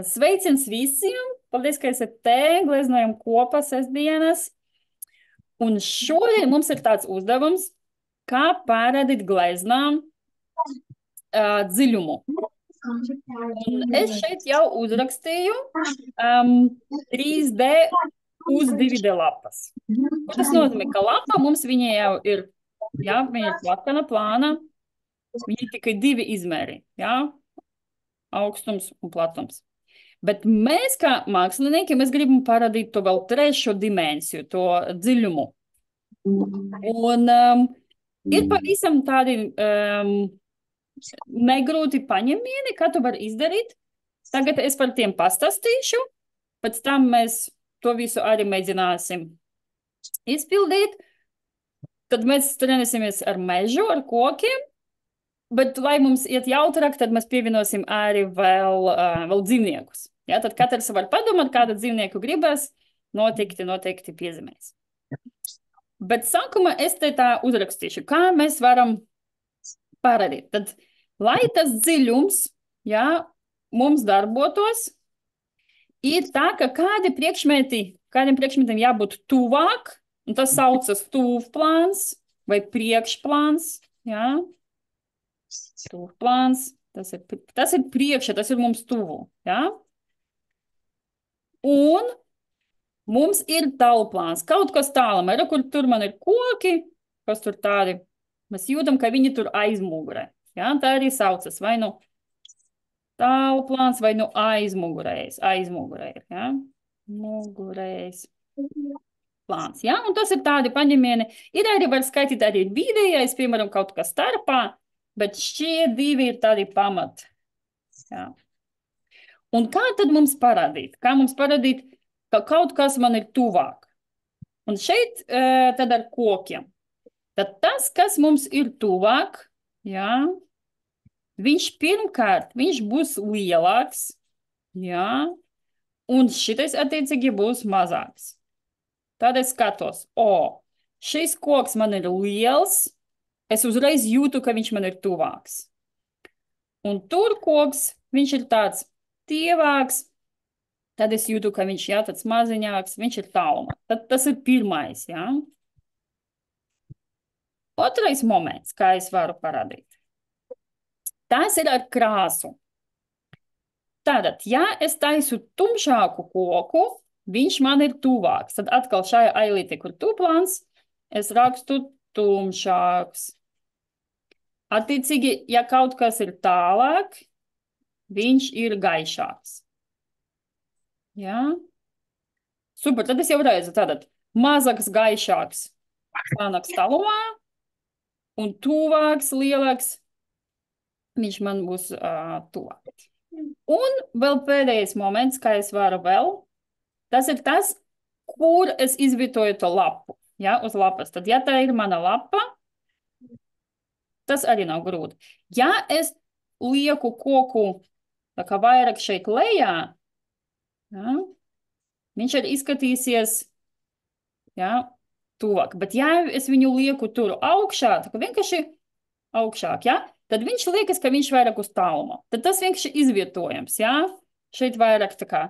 Sveiciens visiem! Paldies, ka esat te, gleznojam kopā sestdienas. Un šodien mums ir tāds uzdevums, kā pārādīt gleznām dziļumu. Un es šeit jau uzrakstīju 3D uz 2D lapas. Un tas nozīmē, ka lapa mums viņa jau ir, jā, viņa ir platana, plāna, viņa ir tikai divi izmēri, jā, augstums un platums. Bet mēs, kā mākslinieki, mēs gribam parādīt to vēl trešo dimensiju, to dziļumu. Un ir pavisam tādi negrūti paņemieni, kā to var izdarīt. Tagad es par tiem pastāstīšu, pēc tam mēs to visu arī mēģināsim izpildīt. Tad mēs trenēsimies ar mežu, ar kokiem, bet, lai mums iet jautrāk, tad mēs pievienosim arī vēl dzīvniekus. Ja, tad katrs var padomāt, kādu dzīvnieku gribas, noteikti piezīmēs. Bet sākumā es te tā uzrakstīšu, kā mēs varam parādīt. Tad, lai tas dziļums, ja, mums darbotos, ir tā, ka kādiem priekšmetiem jābūt tuvāk, un tas saucas tuvplāns vai priekšplāns, ja. Tuvplāns, tas ir priekšā, tas ir mums tuvu, ja? Un mums ir tālplāns, kaut kas tālam, kur tur man ir koki, kas tur tādi, mēs jūtam, ka viņi tur aizmugurē, ja? Tā arī saucas, vai nu tālplāns, vai nu aizmugurējs, ja? Mugurējs plāns, ja? Un tas ir tādi paņemieni, ir arī var skaitīt arī vidējais, piemēram, kaut kas starpā, bet šie divi ir tādi pamati. Jā. Un kā tad mums parādīt? Kā mums parādīt, ka kaut kas man ir tuvāk? Un šeit tad ar kokiem. Tad tas, kas mums ir tuvāk, jā, viņš būs lielāks, jā, un šitais attiecīgi būs mazāks. Tad es skatos, šis koks man ir liels, es uzreiz jūtu, ka viņš man ir tuvāks. Un tur koks, viņš ir tāds tievāks, tad es jūtu, ka viņš ir tāds maziņāks, viņš ir tālumā. Tad tas ir pirmais, jā. Otrais moments, kā es varu parādīt. Tas ir ar krāsu. Tātad, ja es taisu tumšāku koku, viņš man ir tuvāks. Tad atkal šajā ailīte, kur tuvplāns, es rakstu tumšāks. Attiecīgi, ja kaut kas ir tālāk, viņš ir gaišāks. Jā? Super, tad es jau redzu, tātad mazāks, gaišāks, plānāks tālumā, un tuvāks, lielāks, viņš man būs tuvāk. Un vēl pēdējais moments, kā es varu vēl, tas ir tas, kur es izvietoju to lapu, ja, uz lapas. Tad, ja tā ir mana lapa, tas arī nav grūti. Ja es lieku koku tā kā vairāk šeit lejā, ja, viņš arī izskatīsies, ja, tuvāk. Bet ja es viņu lieku tur augšā, tā kā vienkārši augšāk, ja, tad viņš liekas, ka viņš vairāk uz tālumu. Tad tas vienkārši izvietojams, ja. Šeit vairāk tā kā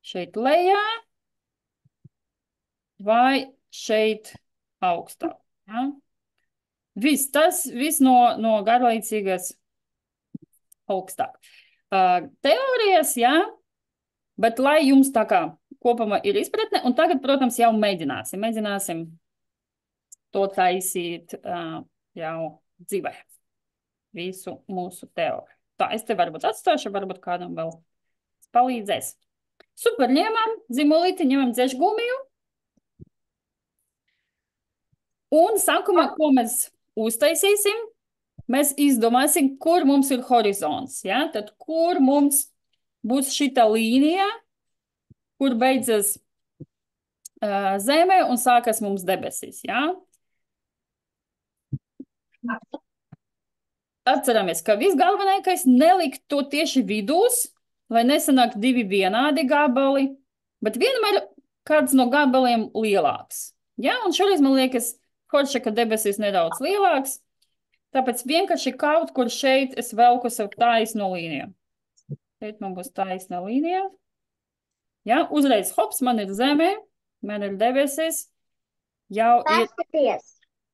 šeit lejā vai šeit augstāk, ja. Viss no garlaicīgas augstāk. Teorijas, jā, bet lai jums tā kā kopumā ir izpratne, un tagad, protams, jau mēģināsim to taisīt jau dzīvē. Visu mūsu teoriju. Tā, es te varbūt atstāšu, varbūt kādam vēl palīdzēs. Super, ņemam dzimulīti, ņemam dzēšgumiju. Un sākumā, ko mēs uztaisīsim, mēs izdomāsim, kur mums ir horizons, ja? Tad, kur mums būs šita līnija, kur beidzas zeme un sākas mums debesis, ja? Atceramies, ka visgalvenākais nelikt to tieši vidūs, lai nesanāk divi vienādi gabali, bet vienmēr kāds no gabaliem lielāks. Ja? Un šoreiz man liekas, forši, ka debesis nedaudz lielāks, tāpēc vienkārši kaut kur šeit es velku sev taisnu līniju. Šeit man būs taisna līnija. Ja, uzreiz hops, man ir zeme, man ir debesis. Jau ir Paskaties,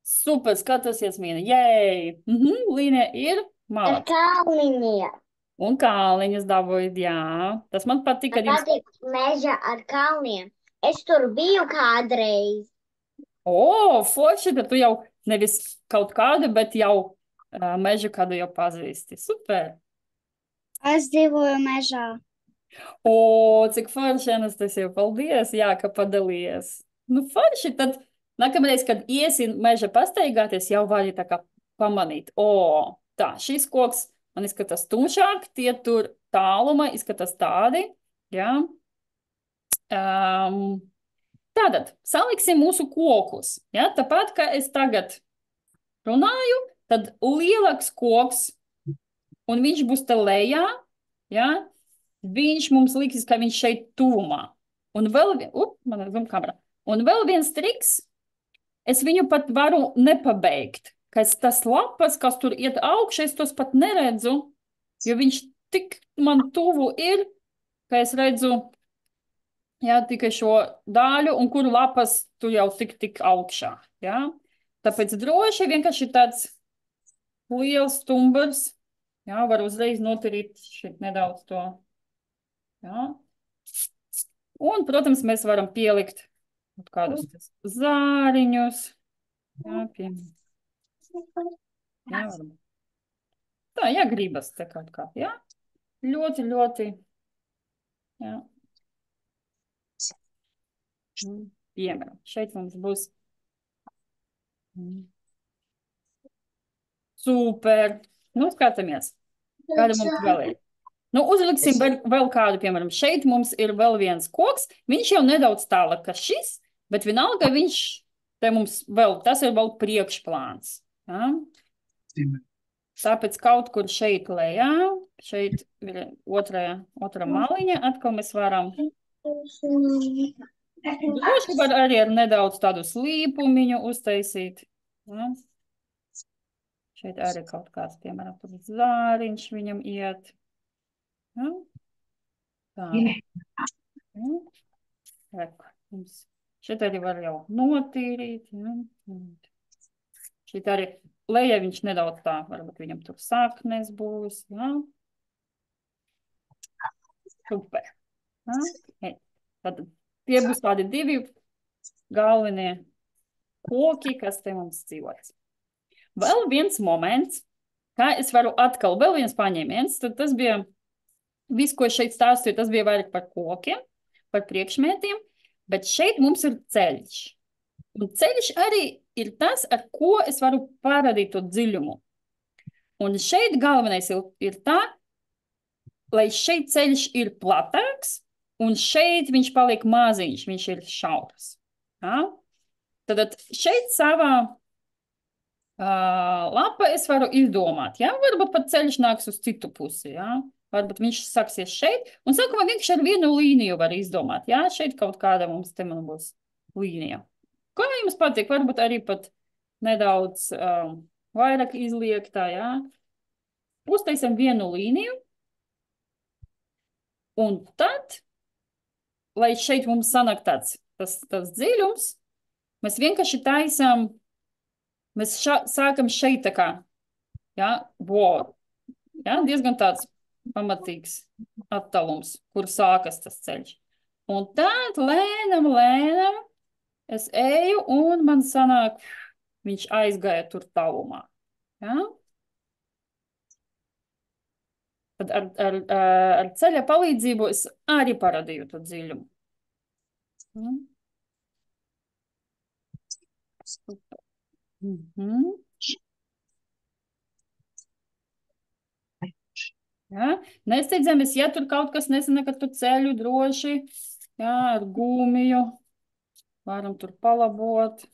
super, skatos, Jasmīna. Jēj! Līnija ir ar malac. kalniņiem. Un kāliņas dabūjāt, jā. Tas man patīk, Man kad jums... patīk meža ar kalniem. Es tur biju kādreiz. O, forši, tad tu jau nevis kaut kādu, bet jau mežu kādu jau pazīsti. Super! Es dzīvoju mežā. O, cik forši, Anastasija, paldies, jā, ka padalījies. Nu, forši, tad nākamreiz, kad iesi meža pastaigāties, jau vari tā kā pamanīt. O, tā, šis koks man izskatās tumšāk, tie tur tāluma izskatās tādi, jā. Tātad, saliksim mūsu kokus, jā, tāpat, kā es tagad runāju, tad lielāks koks, un viņš būs te lejā, jā, viņš mums liks, ka viņš šeit tuvumā. Un vēl, man ir zoom kamera. Un vēl viens triks, es viņu pat varu nepabeigt. Tas lapas, kas tur iet augšā, es tos pat neredzu, jo viņš tik man tuvu ir, ka es redzu, jā, tikai šo daļu, un kur lapas tu jau tik augšā, jā. Tāpēc droši vienkārši tāds liels stumbrs, jā, var uzreiz notirīt šeit nedaudz to. Jā. Un, protams, mēs varam pielikt kādus zāriņus. Jā, jā, varbūt. Tā, ja gribas te kaut kā, jā. Ļoti, jā. Piemēram, šeit mums būs. Super. Nu, skatāmies. Kāda mums vēl ir? Nu, uzliksim vēl kādu, piemēram, šeit mums ir vēl viens koks. Viņš jau nedaudz tālāk kā šis, bet vienalga viņš te mums vēl, tas ir vēl priekšplāns. Ja? Tāpēc kaut kur šeit lejā, šeit ir otra maliņa, atkal mēs varam. Droši var arī ar nedaudz tādu slīpumiņu uztaisīt. Ja? Šeit arī kaut kāds, piemēram, zāriņš viņam iet. Ja? Tā. Ja. Šeit arī var jau notīrīt. Ja? Šeit arī lejā viņš nedaudz tā, varbūt viņam tur saknes būs. Ja? Super. Ja? Tad tie būs tādi divi galvenie koki, kas te mums dzīvojas. Vēl viens moments, kā es varu atkal, vēl viens paņēmiens, tad tas bija, viss, ko šeit stāstīju, tas bija vairāk par kokiem, par priekšmetiem, bet šeit mums ir ceļš. Un ceļš arī ir tas, ar ko es varu parādīt to dziļumu. Un šeit galvenais ir tā, lai šeit ceļš ir platāks, un šeit viņš paliek maziņš, viņš ir šaurs. Ja? Tad šeit savā lapa es varu izdomāt, ja? Varbūt pat ceļš nāks uz citu pusi, ja? Varbūt viņš sāksies šeit, un sākumā vienkārši ar vienu līniju var izdomāt, ja? Šeit kaut kāda mums te man būs līnija. Ko jums patīk? Varbūt arī pat nedaudz vairāk izliektā, ja? Uztaisam vienu līniju, un tad, lai šeit mums sanāk tas dziļums, mēs vienkārši taisam. Mēs sākam šeit tā kā, ja, ja, diezgan tāds pamatīgs attālums, kur sākas tas ceļš. Un tad lēnam es eju un man sanāk, viņš aizgāja tur tālumā. Ja? Tad ar ceļa palīdzību es arī parādīju to dziļumu. Ja? Super. Ja? Nesteidzamies, ja tur kaut kas nesanāk, ka tu ceļu droši, ja, ar gumiju, varam tur palabot.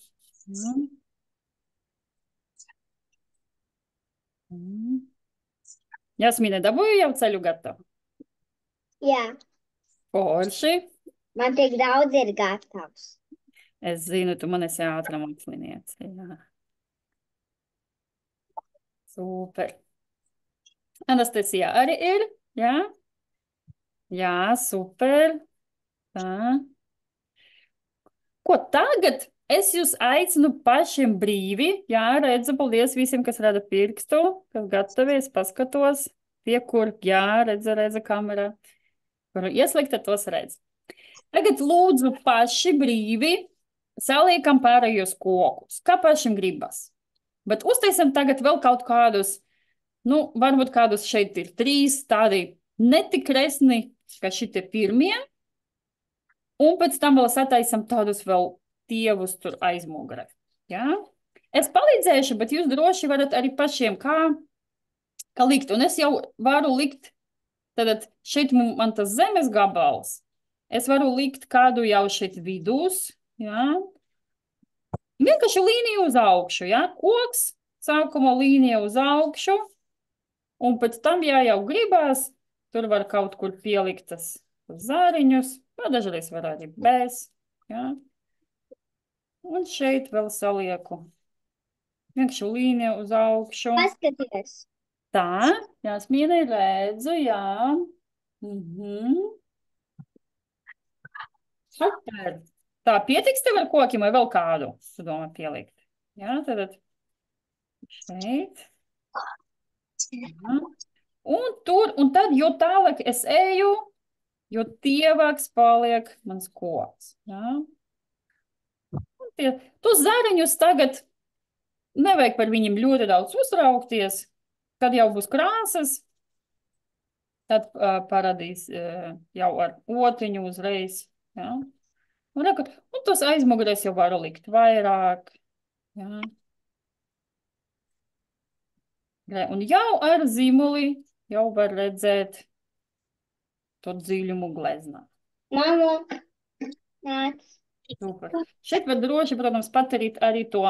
Jasmīne, dabūju jau ceļu gatavu? Jā. Forši. Man tik daudz ir gatavs. Es zinu, tu man esi ātra māksliniece. Jā. Super. Anastasija arī ir, jā? Jā, super. Tā. Ko tagad? Es jūs aicinu pašiem brīvi. Jā, redzu, paldies visiem, kas rada pirkstu, kas gatavojas, paskatos. Tie, kur, jā, redza kamerā. Kur ieslēgta, tos redz. Tagad lūdzu paši brīvi saliekam pārējos kokus, kā pašiem gribas. Bet uztaisam tagad vēl kaut kādus, nu, varbūt kādus šeit ir 3 tādi netik resni, kā šitie pirmie. Un pēc tam vēl sataisam tādus vēl tievus tur aizmugurē. Ja? Es palīdzēšu, bet jūs droši varat arī pašiem kā likt. Un es jau varu likt, tad šeit man tas zemes gabals. Es varu likt kādu jau šeit vidūs. Ja? Vienkārši līniju uz augšu. Ja? Koks, sākuma līnija uz augšu. Un pēc tam, ja jau gribās, tur var kaut kur pielikt tas zāriņus. Dažreiz var arī bez. Ja? Un šeit vēl salieku vienkārši līniju uz augšu. Paskaties. Tā, Jāsmīna, redzu, jā. Super. Tā, pietiks tev ar kokiem vai vēl kādu, tu domā, pielikt? Jā, tad šeit. Jā. Un tad, jo tālāk es eju, jo tievāks paliek mans koks. Jā. Tos zariņus tagad nevajag par viņiem ļoti daudz uztraukties. Kad jau būs krāsas, tad parādīs jau ar otiņu uzreiz. Ja? Un tos aizmugurēs jau varu likt vairāk. Ja? Un jau ar zīmuli jau var redzēt to dziļumu gleznā. Mama, nāc. Super. Šeit var droši, protams, padarīt arī to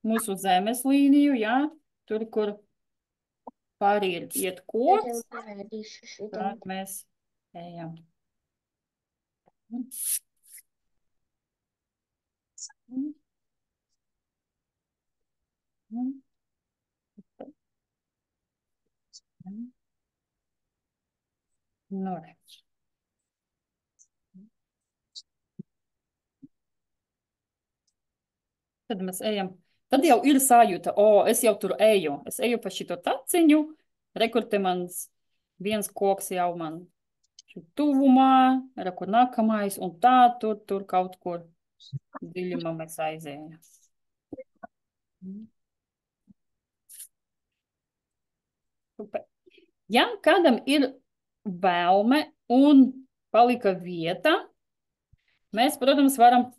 mūsu zemes līniju, ja? Tur, kur pāri iet koks, tad mēs ejam. Nu, redz. Tad mēs ejam. Tad jau ir sajūta, es jau tur eju. Es eju pa šito taciņu, rekur te mans viens koks jau man tuvumā, rekur nākamais, un tā tur kaut kur dziļumā mēs aizējam. Super. Ja kādam ir vēlme un palika vieta, mēs, protams, varam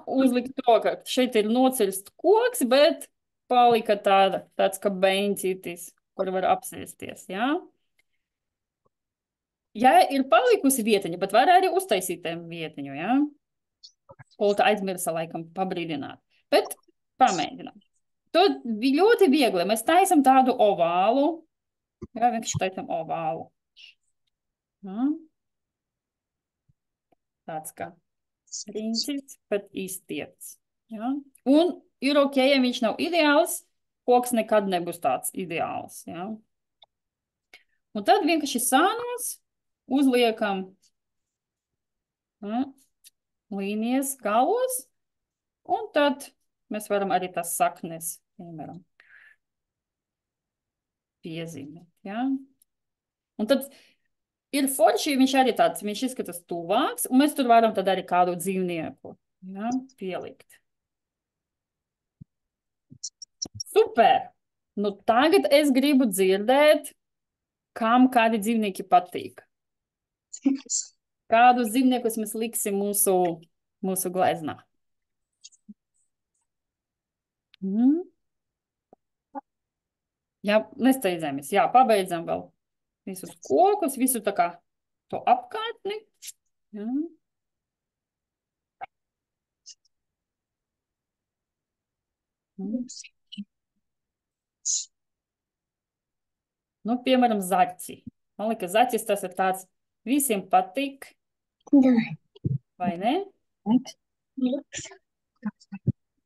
uzlikt to, ka šeit ir nocirst koks, bet palika tāds kā beņcītis, kur var apsēsties, jā? Ja ir palikusi vietiņa, bet var arī uztaisīt vietiņu, jā? Olta aizmirsa laikam pabrīdināt, bet pamēģinām. To ļoti viegli, mēs taisam tādu ovālu, jā, vienkārši taisam ovālu. Jā? Tāds kā riņķis, bet izstiepts. Ja? Un ir ok, ja viņš nav ideāls, koks nekad nebūs tāds ideāls. Ja? Un tad vienkārši sānos uzliekam līnijas galos, un tad mēs varam arī tās saknes, piemēram, piezīmēt. Ja? Un tad ir forši, viņš arī tāds, viņš izskatās tuvāks, un mēs tur varam tad arī kādu dzīvnieku, ja, pielikt. Super! Nu tagad es gribu dzirdēt, kam kādi dzīvnieki patīk. Kādus dzīvniekus mēs liksim mūsu gleznā. Jā, nesteidzāmies. Jā, pabeidzam vēl. Visus kokus, visu tā kā to apkārtni. Ja. Nu, piemēram, zaķi. Man liekas, zaķis tas ir tāds, visiem patīk. Vai ne? Vilks.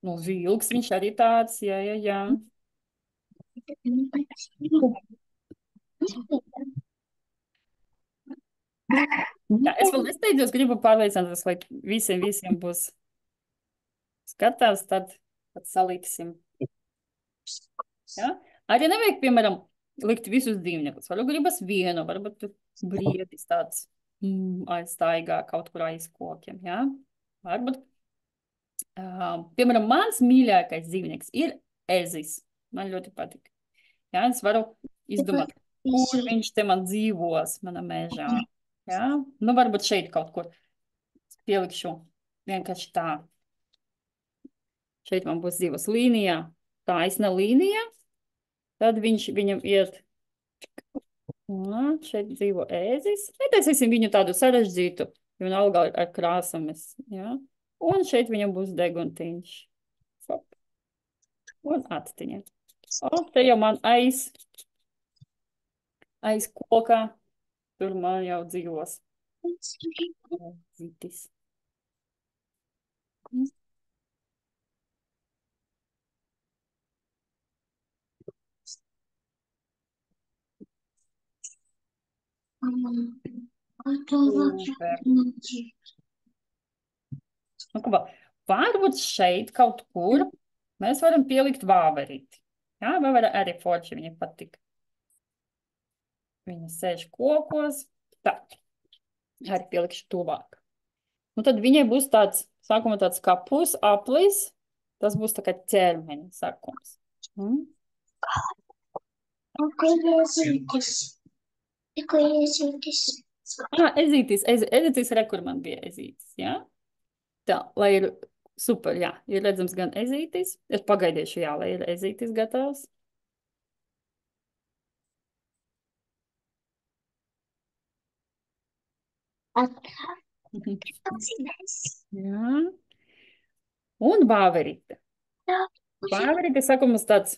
Nu, vilks, viņš arī tāds, jā. Jā, es vēl nesteidzos, gribu pārliecināties, lai visiem būs skatās, tad saliksim. Ja? Arī nevajag, piemēram, likt visus dzīvniekus. Varbūt gribas vienu, varbūt tur briedis tāds aizstaigā kaut kur aiz kokiem. Ja? Varbūt, piemēram, mans mīļākais dzīvnieks ir ezis. Man ļoti patīk. Ja? Es varu izdomāt, kur viņš te man dzīvos, mana mežā. Ja? Nu, varbūt šeit kaut kur pielikšu vienkārši tā. Šeit man būs dzīvos līnijā, taisna līnija. Tad viņam iet. Un šeit dzīvo ēzis. Netaisīsim viņu tādu sarežģītu, jo vienalga ar krāsam es, ja? Un šeit viņam būs deguntiņš. Fop. Un attiņa. O, te jau man aiz kokā. Tur man jau dzīvos. Zitis. Super. Nu, varbūt šeit kaut kur mēs varam pielikt vāverīti. Jā, vāvera arī forši, viņa patīk. Viņa sēž kokos. Tā, arī pielikšu tuvāk. Nu, tad viņai būs tāds, sākumā tāds kā pusaplis. Tas būs tā kā ķermeņa sākums. Ezītis re, kur man bija ezītis, jā? Tā, lai ir super, jā, ir redzams gan ezītis. Es pagaidīšu, jā, lai ir ezītis gatavs. Jā. Un bāverīte. Bāverīte sākums tāds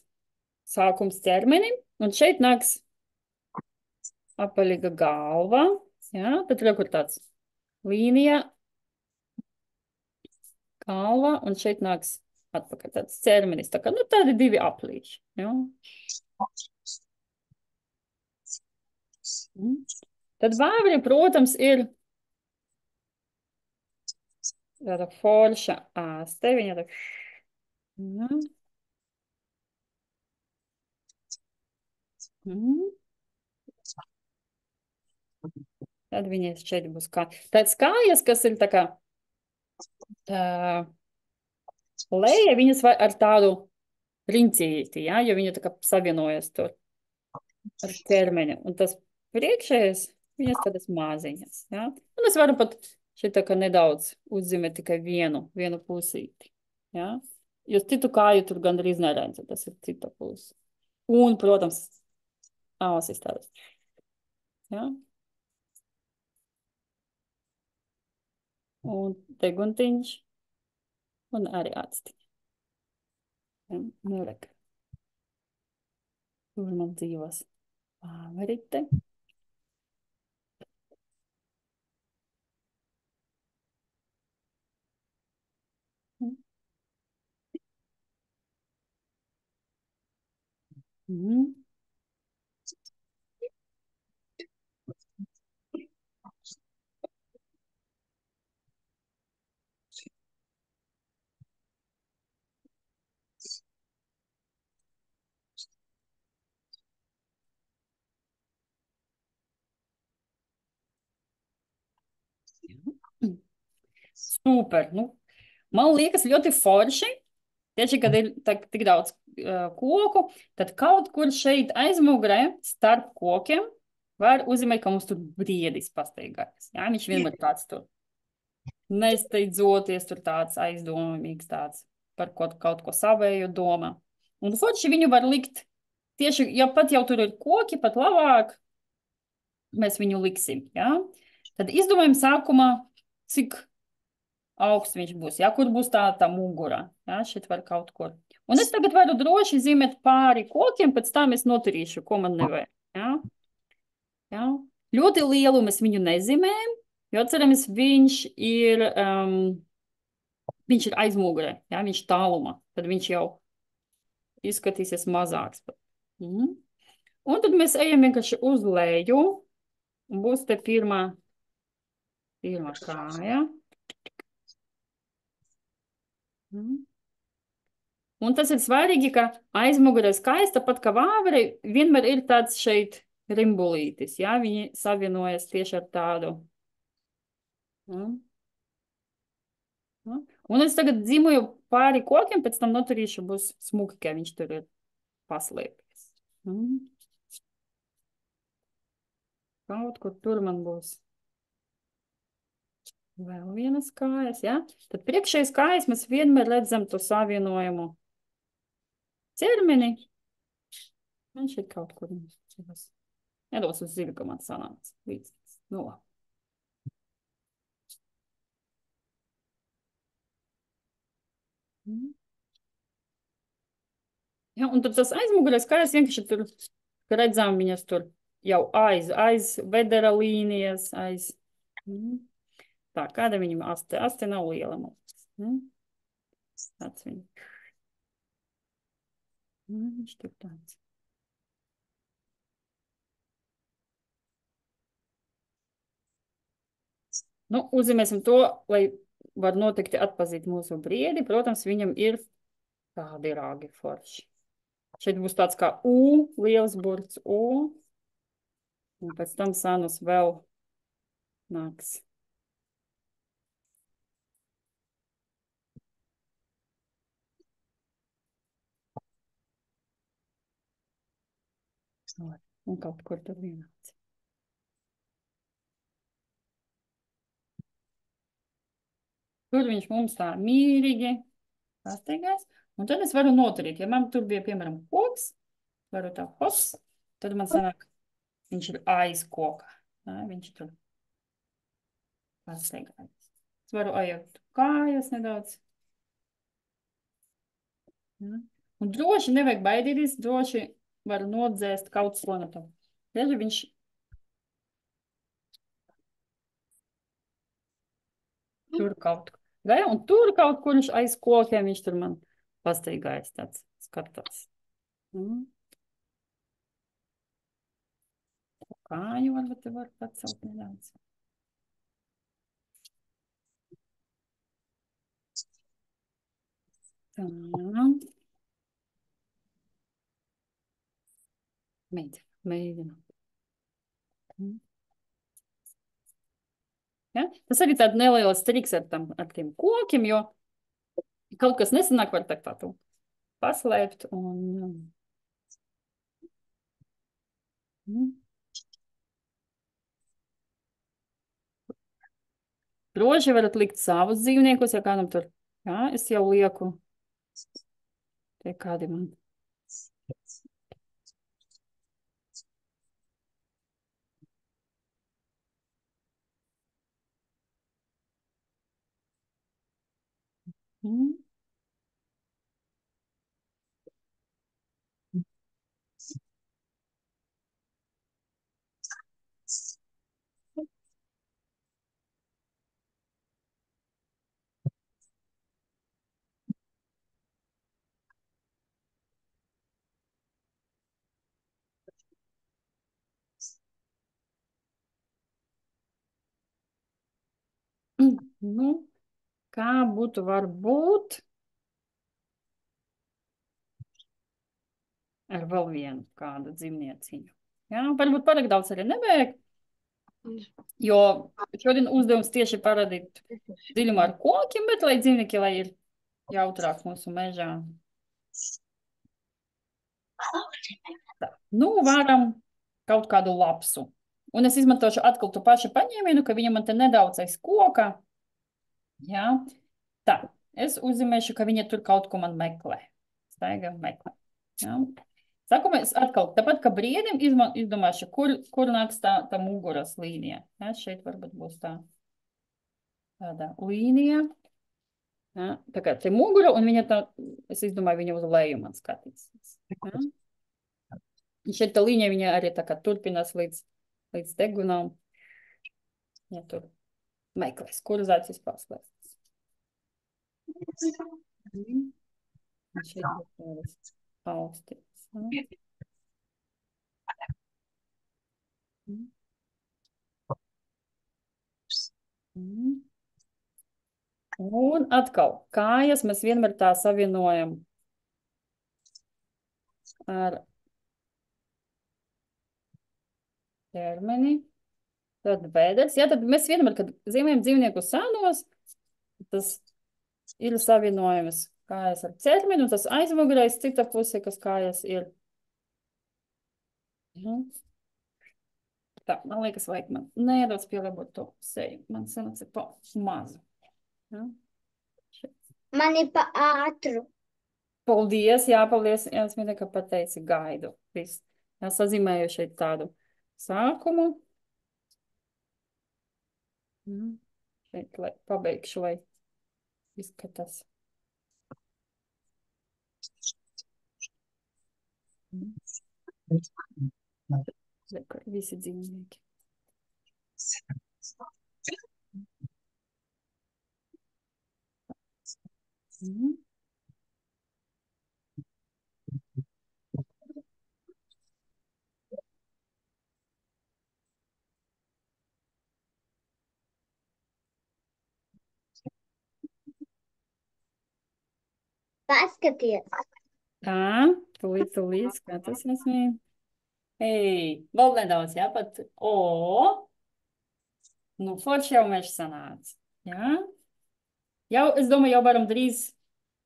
sākums ķermenim, un šeit nāks apaļīga galva. Jā, tad rekur tāds līnija, galva, un šeit nāks atpakaļ tāds ķermenis. Tā kā, nu, tādi divi aplīši. Jā. Tad bāveri, protams, ir tāda forša āste. Viņa tā... Tad viņai šeit būs kā... Tāds kājas, kas ir tā kā... Leja, viņas ar tādu riņcīti, ja? Jo viņa tā kā savienojas tur ar ķermeni. Un tas priekšējais, viņas tādas māziņas. Ja? Un es varu pat šeit tā kā nedaudz uzzīmēt tikai vienu pusīti. Ja? Jo citu kāju tur gandrīz neredzu, tas ir cita puse. Un, protams, ausis tādas. Ja? Un deguntiņš. Un arī atstiņa. Ja? Nolek. Tur man dzīvos bāverīte. Super. Nu, man liekas ļoti forši. Tieši, kad ir tik daudz koku, tad kaut kur šeit aizmugurē starp kokiem var uzzīmēt, ka mums tur briedis pastaigājas. Jā, viņš vienmēr tāds tur nesteidzoties, tur tāds aizdomīgs tāds par kaut ko savēju doma. Un forši viņu var likt tieši, ja pat jau tur ir koki, pat labāk mēs viņu liksim. Jā? Tad izdomājam sākumā, cik augsts viņš būs, ja, kur būs tā mugura, ja, šeit var kaut kur. Un es tagad varu droši zīmēt pāri kokiem, pēc tam es noturīšu, ko man nevajag, ja. Ja. Ļoti lielu mēs viņu nezīmējam, jo atceramies, viņš ir aizmugurē, ja, viņš tālumā, tad viņš jau izskatīsies mazāks. Un tad mēs ejam vienkārši uz leju, un būs te pirmā Pirmā kāja. Un tas ir svarīgi, ka aizmugurē skaista, pat kā vāveri, vienmēr ir tāds šeit rimbulītis, jā, viņi savienojas tieši ar tādu. Un es tagad dzīvoju pāri kokiem, pēc tam noturīšu būs smuki, ka viņš tur ir paslēpies. Kaut kur tur man būs vēl vienas kājas, jā. Tad priekšējais kājas mēs vienmēr redzam to savienojumu ķermeni. Man šeit kaut kur nedos uz zivju, ka man sanāca līdzīgs. Nu, labi. Ja, un tad tas aizmugurēs kājas vienkārši tur, ka redzām viņas tur jau aiz vedera līnijas, aiz. Tā, kāda viņam aste? Aste nav liela mums. Tāds viņa. Viņš tur tāds. Nu, uzzīmēsim to, lai var noteikti atpazīt mūsu briedi. Protams, viņam ir tādi rāgi forši. Šeit būs tāds kā U, liels burts U. Un pēc tam sanus vēl nāks. Un kaut kur tur vienāds. Tur viņš mums tā mīrīgi pasteigās. Un tad es varu noturīt. Ja man tur bija, piemēram, koks, varu tā hops, tad man sanāk, viņš ir aiz koka. Viņš tur pasteigās. Es varu aiet kājas nedaudz. Un droši nevajag baidīties, droši var nodzēst kaut ko no tam. Reži viņš tur kaut ko. Un tur kaut kur viņš aiz kokiem, viņš tur man pasteigājas tāds skatās. Kāju varbūt te var pacelt nedaudz. Tā. Mēģinām. Ja? Tas arī tāds neliels triks ar tiem kokiem, jo kaut kas nesanāk, var tā tu paslēpt un... Droši varat likt savus dzīvniekus, ja kādam tur, jā, es jau lieku. Tie kādi man. Nu, kā būtu varbūt ar vēl vienu kādu dzīvnieciņu. Jā, varbūt pārāk daudz arī nevajag, jo šodien uzdevums tieši parādīt dziļumā ar kokiem, bet lai dzīvnieki, lai ir jautrāk mūsu mežā. Tā. Nu, varam kaut kādu lapsu. Un es izmantošu atkal to pašu paņēmienu, ka viņa man te nedaudz aiz koka. Jā. Tā, es uzzīmēšu, ka viņa tur kaut ko man meklē. Staiga meklē. Jā. Sākumā es atkal, tāpat kā briedim, izdomāšu, kur nāks tā muguras līnija. Jā, šeit varbūt būs tāda līnija. Jā, tā kā te mugura, un viņa tā, es izdomāju, viņa uz leju man skatīs. Jā. Un šeit tā līnija viņa arī tā kā turpinās līdz degunām. Ja tur meklēs, kur zācis paslēstas. Un šeit būs tādas austīs. Un atkal, kājas mēs vienmēr tā savienojam ar ķermeni. Tad bēders. Jā, tad mēs vienmēr, kad zīmējam dzīvnieku sēnos, tas ir savienojums kājas ar ķermeni, un tas aizmugurēs cita puse, kas kājas ir. Mhm. Tā, man liekas, vajag man nedaudz pielabot to seju. Man sanāca pa mazu. Ja? Man ir pa ātru. Paldies, jā, paldies. Jā, es minēju, ka pateici gaidu. Viss. Jā, sazīmēju šeit tādu sākumu. Šeit, lai pabeigšu, lai izskatās. Rekur, visi dzīvnieki. Paskaties. Tā, tūlīt, skatas esmī. Ei, vēl nedaudz, jā, pat. Nu, forši jau mēs sanāca. Jā? Jau, es domāju, jau varam drīz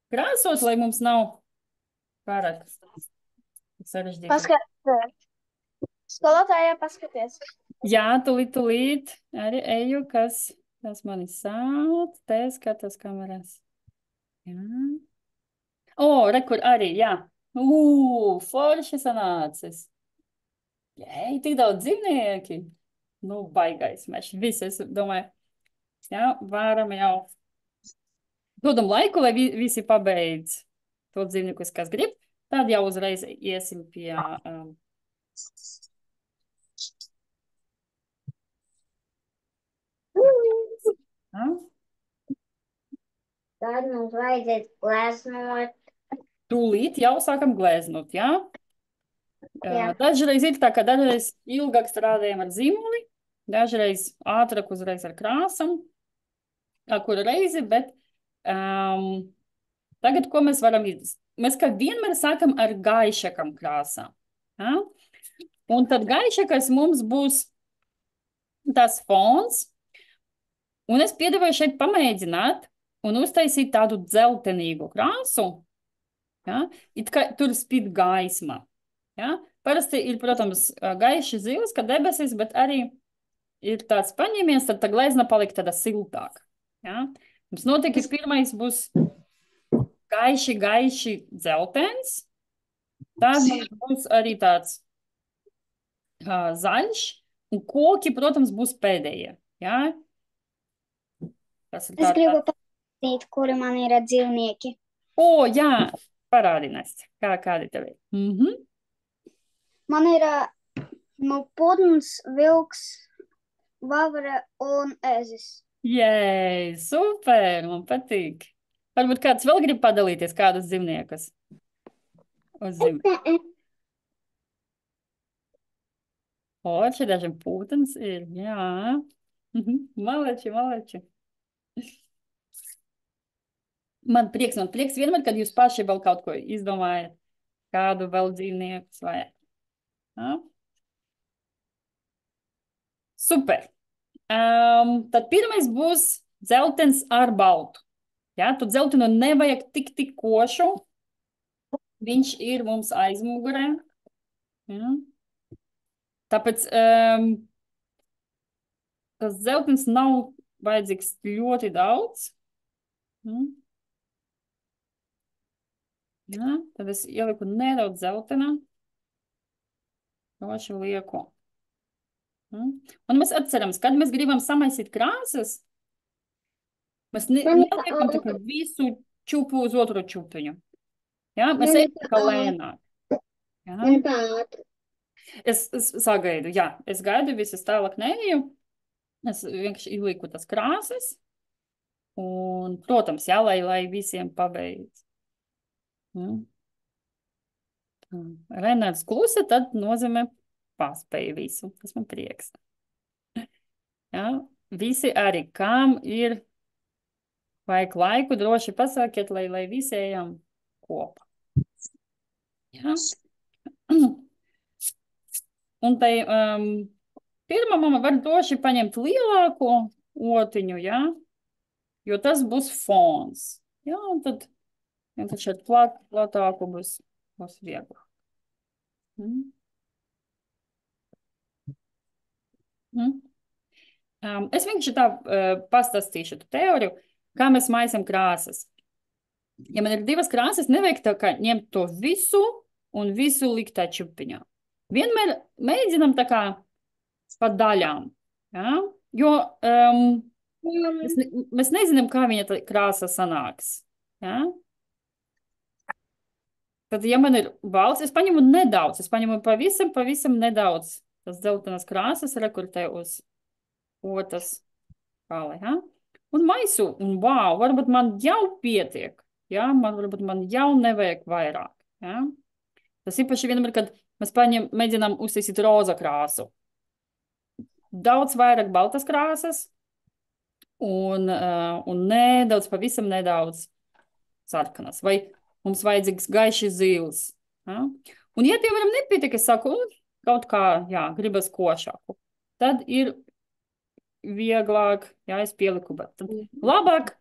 krāsot, lai mums nav pārāk sarežģīti. Paskaties. Skolotājā paskaties. Jā, tūlīt. Arī eju, kas mani sauc. Te skatos kamerās. Jā. Rekur arī, jā. Forši sanācis. Jei, tik daudz dzīvnieki. Nu, baigais mēs. Visi, es domāju, jā, varam jau. Dodam laiku, lai visi pabeidz to dzīvniekus, kas grib. Tad jau uzreiz iesim pie... Tad mums vajadzēs gleznot. Tūlīt jau sākam gleznot, jā? Jā. Dažreiz ir tā, ka dažreiz ilgāk strādājam ar zīmoli, dažreiz ātrāk uzreiz ar krāsam, kuru reizi, bet tagad, ko mēs varam izdarīt? Mēs kā vienmēr sākam ar gaišākam krāsām. Ja? Un tad gaišākais mums būs tas fons, un es piedāvāju šeit pamēģināt un uztaisīt tādu dzeltenīgu krāsu, ja? It kā tur spīd gaisma. Ja? Parasti ir, protams, gaiši zils, kā debesis, bet arī ir tāds paņēmies, tad tā glezna paliek tāda siltāka. Ja? Mums noteikti pirmais būs gaiši dzeltens, tad mums būs arī tāds zaļš, un koki, protams, būs pēdējie. Ja? Es gribu parādīt, kuri man ir dzīvnieki. Jā, parādinās, kādi tev ir. Man ir putns, vilks, vavra un ezis. Jei, super, man patīk. Varbūt kāds vēl grib padalīties, kādus dzīvniekus? Šeit dažiem putns ir, jā. Maleči. Man prieks vienmēr, kad jūs paši vēl kaut ko izdomājat, kādu vēl dzīvniekus vajag. Ja? Super. Tad pirmais būs dzeltens ar baltu. Ja? Tu dzeltenu nevajag tik košu. Viņš ir mums aizmugurē. Ja? Tāpēc tas dzeltens nav vajadzīgs ļoti daudz. Ja? Tad es ieliku nedaudz dzeltena. Košu lieku. Un mēs atceramies, kad mēs gribam samaisīt krāsas, mēs neliekam tā kā visu čupu uz otru čupiņu. Ja? Mēs ejam tā kā lēnāk. Ja? Es sagaidu, jā. Es gaidu, visas tālāk neeju. Es vienkārši ieliku tas krāsas. Un, protams, jā, lai visiem pabeidz. Renāts klusa, tad nozīmē paspēju visu. Tas man prieks. Ja? Visi arī, kam ir Vajag laiku, droši pasakiet, lai visi ejam kopā. Ja? Un tai pirmā mama var droši paņemt lielāko otiņu, ja? Jo tas būs fons. Ja? Un tad vienkārši ar platāku būs vieglāk. Es vienkārši tā pastāstīšu teoriju, kā mēs maisam krāsas. Ja man ir divas krāsas, nevajag tā kā ņemt to visu un visu likt tā čupiņā. Vienmēr mēģinam tā kā pa daļām. Ja? Jo mēs nezinām, kā viņa tā krāsa sanāks. Ja? Tad, ja man ir balts, es paņemu nedaudz. Es paņemu pavisam nedaudz. Tas dzeltenas krāsas rekurtē uz otras pali. Ja? Un maisu. Un wow, varbūt man jau pietiek. Ja? Varbūt man jau nevajag vairāk. Ja? Tas īpaši vienmēr, kad mēs mēģinām uztaisīt roza krāsu. Daudz vairāk baltas krāsas un nedaudz, pavisam nedaudz sarkanas. Vai mums vajadzīgs gaiši zils. Ja? Un, ja piemēram nepietiek, es saku, kaut kā, jā, gribas košāku. Tad ir vieglāk, jā, es pieliku, bet tad labāk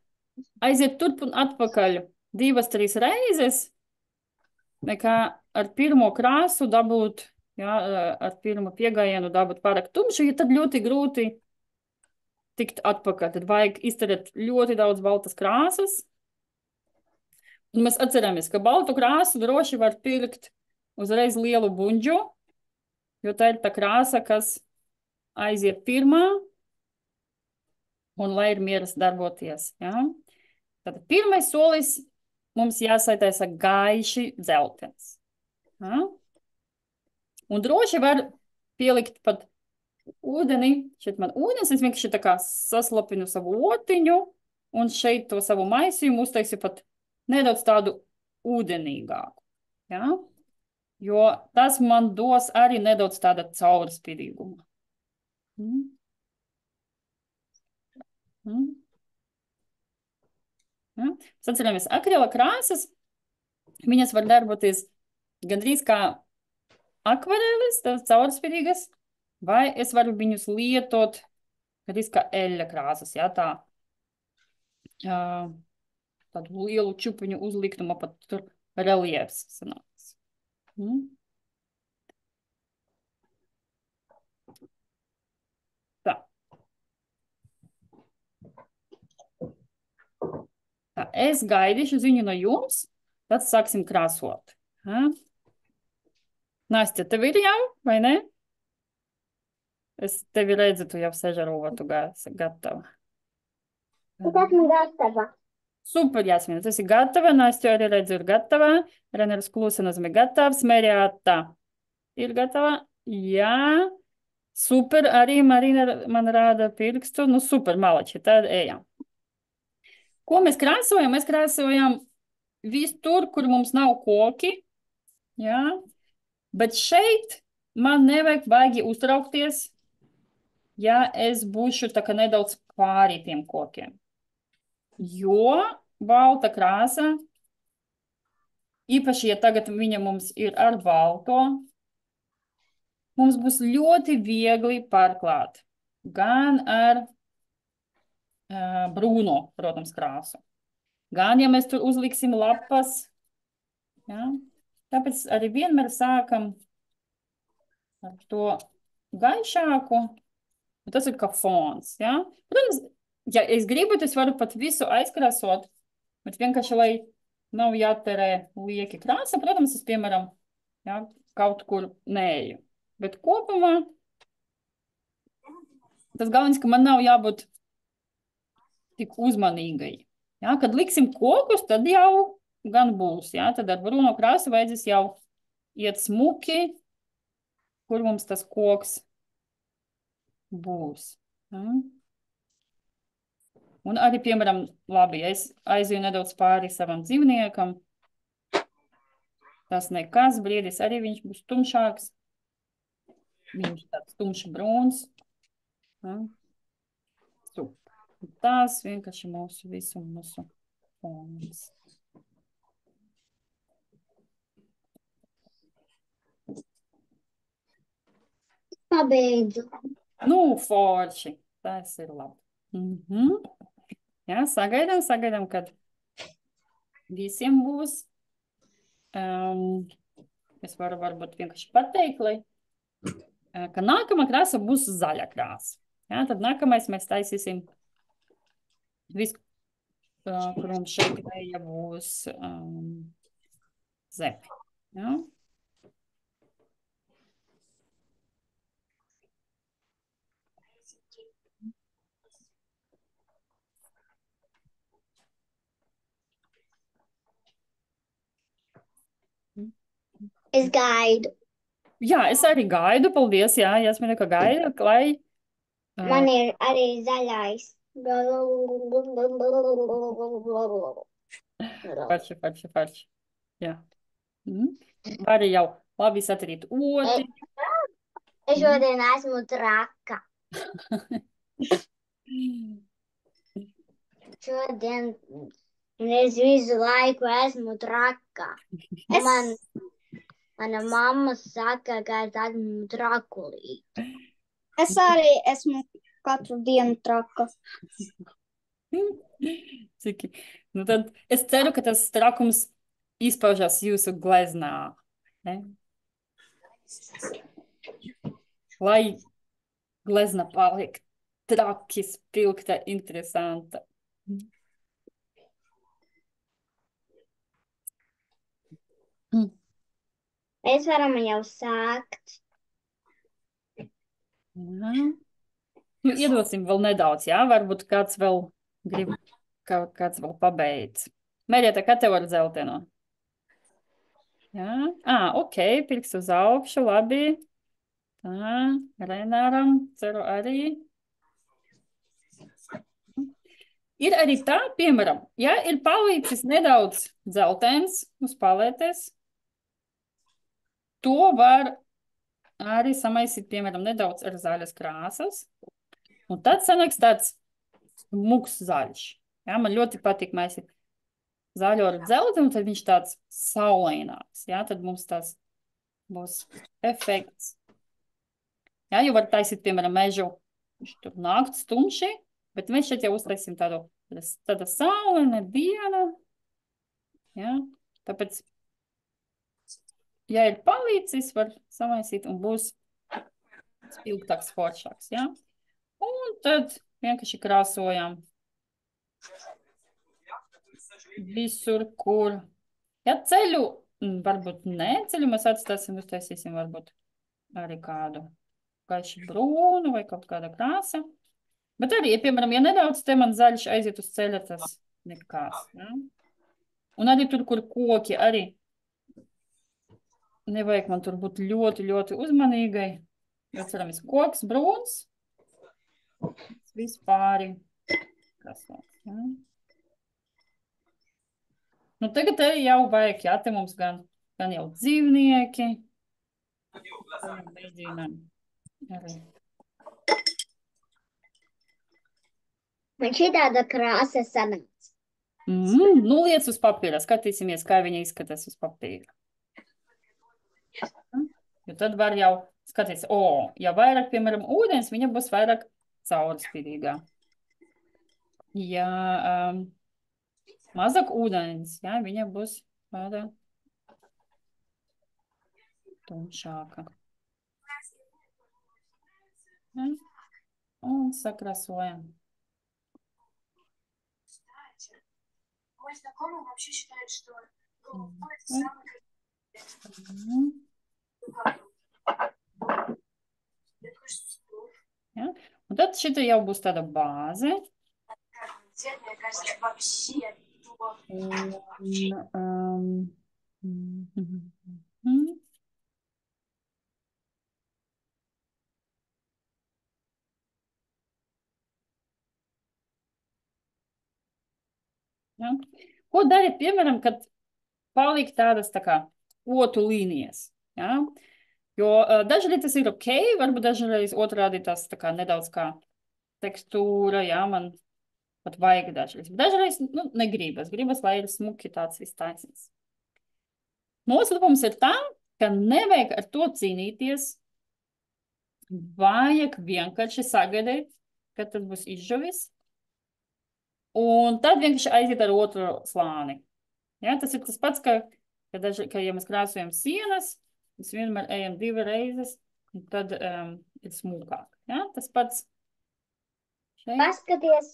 aiziet turp un atpakaļ 2-3 reizes, nekā ar pirmo krāsu dabūt, jā, ar pirmo piegājienu dabūt pārāk tumšu, ja tad ļoti grūti tikt atpakaļ. Tad vajag izterēt ļoti daudz baltas krāsas. Un mēs atceramies, ka baltu krāsu droši var pirkt uzreiz lielu buņģu, jo tā ir tā krāsa, kas aiziet pirmā, un lai ir mieras darboties. Ja? Tad pirmais solis mums jāsaitaisa gaiši dzeltens. Ja? Un droši var pielikt pat ūdeni. Šeit man ūdens, es vienkārši tā kā saslapinu savu otiņu, un šeit to savu maisījumu uztaisu pat nedaudz tādu ūdenīgāku. Ja? Jo tas man dos arī nedaudz tāda caurspīdīguma. Ja? Atceramies, akrila krāsas, viņas var darboties gandrīz kā akvareles, tās caurspīdīgas, vai es varu viņus lietot gandrīz kā eļļa krāsas, ja? Tādu lielu čupiņu uzliktuma pat tur reliefs sanāks. Tā. Tā, es gaidīšu ziņu no jums, tad sāksim krāsot. Nastja, tev ir jau, vai ne? Es tevi redzu, tu jau sežarovu, tu gatava. Es esmu gatava. Super, Jāsmina, tu esi gatava, Nastja arī redzu ir gatava, Reneras Klusa nozīmē gatavs, Meriāta ir gatava, jā, super, arī Marina man rāda pirkstu, nu super, malači, tad ejam. Ko mēs krāsojam? Mēs krāsojam visu tur, kur mums nav koki, jā, bet šeit man nevajag baigi uztraukties, ja es būšu tā kā nedaudz pāri tiem kokiem. Jo balta krāsa, īpaši, ja tagad viņa mums ir ar balto, mums būs ļoti viegli pārklāt. Gan ar brūno, protams, krāsu. Gan, ja mēs tur uzliksim lapas. Ja? Tāpēc arī vienmēr sākam ar to gaišāku. Tas ir kā fons. Ja? Protams, ja es gribu, es varu pat visu aizkrāsot, bet vienkārši, lai nav jāterē lieki krāsa, protams, es, piemēram, ja, kaut kur neeju. Bet kopumā tas galvenais, ka man nav jābūt tik uzmanīgai. Ja? Kad liksim kokus, tad jau gan būs. Ja? Tad ar brūno krāsu vajadzēs jau iet smuki, kur mums tas koks būs. Ja? Un arī, piemēram, labi, ja es aizēju nedaudz pāri savam dzīvniekam, tas nekas, brīdis arī viņš būs tumšāks. Viņš tāds tumši brūns. Ja? Super. Tas vienkārši mūsu visu mūsu fons. Pabeidzu. Nu, forši. Tas ir labi. Jā, sagaidām, kad visiem būs. Es varu varbūt vienkārši pateikt, ka nākamā krāsa būs zaļa krāsa. Jā, tad nākamais mēs taisīsim visu, kur mums šeit vēja būs zeme. Jā. Es gaidu. Jā, es arī gaidu, paldies, jā, Jasmine, ka gaida, lai... Man ir arī zaļais. Farši. Jā. Arī jau labi satrīt oti. Es šodien esmu traka. Šodien es visu laiku esmu traka. Mana mamma saka, ka es esmu trakulī. Es arī esmu katru dienu traka. Cik... Nu tad es ceru, ka tas trakums izpaužās jūsu gleznā. Ne? Lai glezna paliek traki, spilgta, interesanta. Mēs varam jau sākt. Jā. Nu, iedosim vēl nedaudz, jā? Varbūt kāds vēl grib, kāds vēl pabeidz. Mērķieta, kā tev ar dzelteno? Jā? Ok, pirks uz augšu, labi. Tā, Renāram, ceru arī. Ir arī tā, piemēram, ja ir palicis nedaudz dzeltens uz palētes, to var arī samaisīt, piemēram, nedaudz ar zaļas krāsas. Un tad sanāks tāds muks zaļš. Ja, man ļoti patīk maisīt zaļo ar dzelti, un tad viņš tāds saulaināks. Ja, tad mums tas būs efekts. Ja, jo var taisīt, piemēram, mežu, viņš tur nakts tumši, bet mēs šeit jau uztaisim tāda saulaina diena. Ja, tāpēc, ja ir palīdzis, var samaisīt un būs spilgtāks, foršāks. Ja? Un tad vienkārši krāsojam visur, kur. Ja ceļu, varbūt ne ceļu, mēs atstāsim, uztaisīsim varbūt arī kādu gaiši brūnu vai kaut kāda krāsa. Bet arī, ja, piemēram, ja nedaudz te man zaļš aiziet uz ceļa, tas nekās. Ja? Un arī tur, kur koki, arī nevajag man tur būt ļoti, ļoti uzmanīgai. Jo ceramies koks brūns, vispāri krasās. Ja? Nu, tagad jau vajag, jā, te mums gan jau dzīvnieki. Mēģinām arī. Man šī tāda krāsa sanāca. Nu, liec uz papīra. Skatīsimies, kā viņa izskatās uz papīra. Jo tad var jau skatīties, ja vairāk, piemēram, ūdens, viņa būs vairāk caurspīdīgā. Ja mazāk ūdens, ja, viņa būs tāda tumšāka. Ja? Un sakrasojam. Вообще считает, что ja? Un tad šita jau būs tāda bāze. Ja? Ko darīt, piemēram, kad paliek tādas tā kā otu līnijas? Ja? Jo dažreiz tas ir ok, varbūt dažreiz otrādi tas tā kā nedaudz kā tekstūra, ja, man pat vajag dažreiz. Dažreiz, negribas. Gribas, lai ir smuki tāds viss taisnīgs. Noslēpums ir tā, ka nevajag ar to cīnīties. Vajag vienkārši sagaidīt, kad tas būs izžuvis. Un tad vienkārši aiziet ar otru slāni. Ja, tas ir tas pats, ka ja mēs krāsojam sienas, mēs vienmēr ejam 2 reizes, un tad ir smūkāk. Ja, tas pats. Šeit. Paskaties.